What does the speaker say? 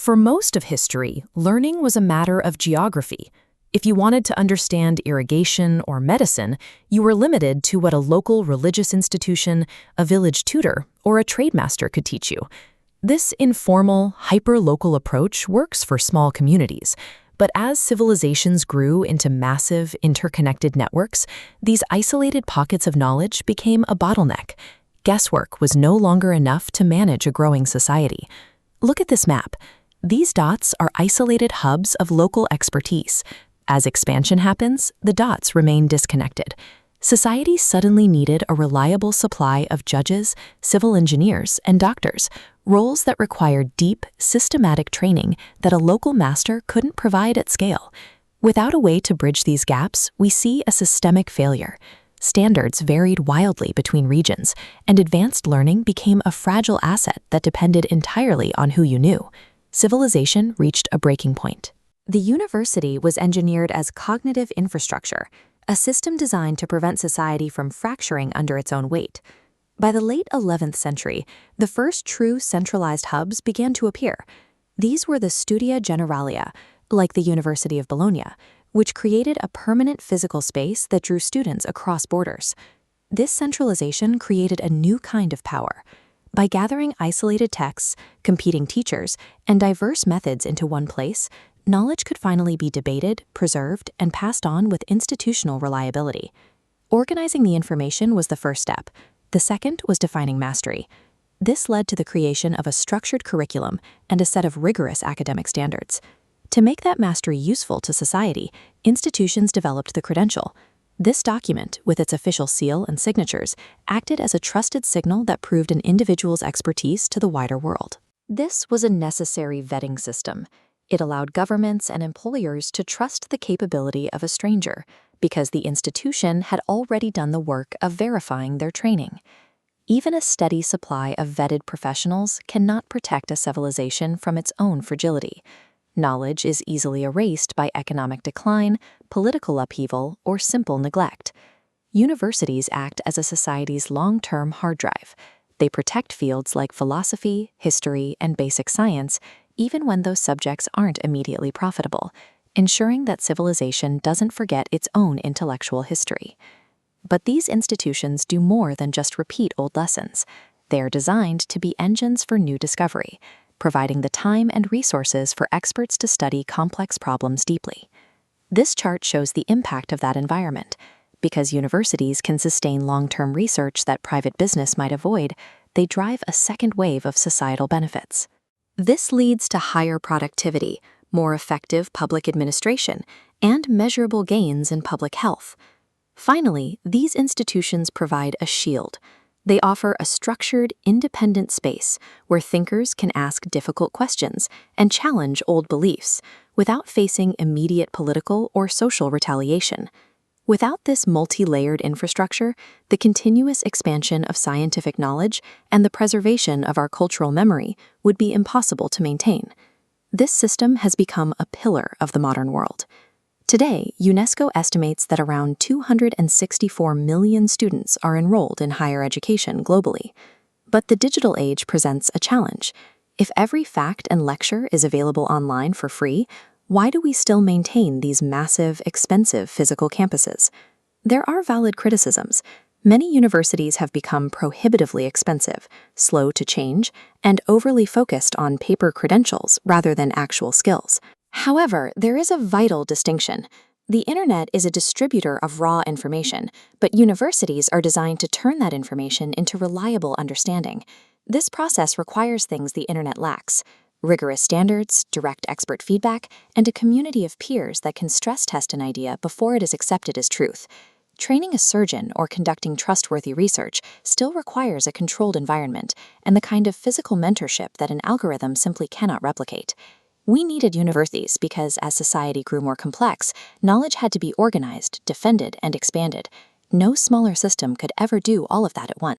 For most of history, learning was a matter of geography. If you wanted to understand irrigation or medicine, you were limited to what a local religious institution, a village tutor, or a trademaster could teach you. This informal, hyper-local approach works for small communities, but as civilizations grew into massive, interconnected networks, these isolated pockets of knowledge became a bottleneck. Guesswork was no longer enough to manage a growing society. Look at this map. These dots are isolated hubs of local expertise. As expansion happens, the dots remain disconnected. Society suddenly needed a reliable supply of judges, civil engineers, and doctors, roles that required deep, systematic training that a local master couldn't provide at scale. Without a way to bridge these gaps, we see a systemic failure. Standards varied wildly between regions, and advanced learning became a fragile asset that depended entirely on who you knew. Civilization reached a breaking point. The university was engineered as cognitive infrastructure, a system designed to prevent society from fracturing under its own weight. By the late 11th century, the first true centralized hubs began to appear. These were the Studia Generalia, like the University of Bologna, which created a permanent physical space that drew students across borders. This centralization created a new kind of power. By gathering isolated texts, competing teachers, and diverse methods into one place, knowledge could finally be debated, preserved, and passed on with institutional reliability. Organizing the information was the first step. The second was defining mastery. This led to the creation of a structured curriculum and a set of rigorous academic standards. To make that mastery useful to society, institutions developed the credential. This document, with its official seal and signatures, acted as a trusted signal that proved an individual's expertise to the wider world. This was a necessary vetting system. It allowed governments and employers to trust the capability of a stranger because the institution had already done the work of verifying their training. Even a steady supply of vetted professionals cannot protect a civilization from its own fragility. Knowledge is easily erased by economic decline, political upheaval, or simple neglect. Universities act as a society's long-term hard drive. They protect fields like philosophy, history, and basic science, even when those subjects aren't immediately profitable, ensuring that civilization doesn't forget its own intellectual history. But these institutions do more than just repeat old lessons. They are designed to be engines for new discovery, providing the time and resources for experts to study complex problems deeply. This chart shows the impact of that environment. Because universities can sustain long-term research that private business might avoid, they drive a second wave of societal benefits. This leads to higher productivity, more effective public administration, and measurable gains in public health. Finally, these institutions provide a shield. They offer a structured, independent space where thinkers can ask difficult questions and challenge old beliefs without facing immediate political or social retaliation. Without this multi-layered infrastructure, the continuous expansion of scientific knowledge and the preservation of our cultural memory would be impossible to maintain. This system has become a pillar of the modern world. Today, UNESCO estimates that around 264 million students are enrolled in higher education globally. But the digital age presents a challenge. If every fact and lecture is available online for free, why do we still maintain these massive, expensive physical campuses? There are valid criticisms. Many universities have become prohibitively expensive, slow to change, and overly focused on paper credentials rather than actual skills. However, there is a vital distinction. The internet is a distributor of raw information, but universities are designed to turn that information into reliable understanding. This process requires things the internet lacks: rigorous standards, direct expert feedback, and a community of peers that can stress test an idea before it is accepted as truth. Training a surgeon or conducting trustworthy research still requires a controlled environment and the kind of physical mentorship that an algorithm simply cannot replicate. We needed universities because, as society grew more complex, knowledge had to be organized, defended, and expanded. No smaller system could ever do all of that at once.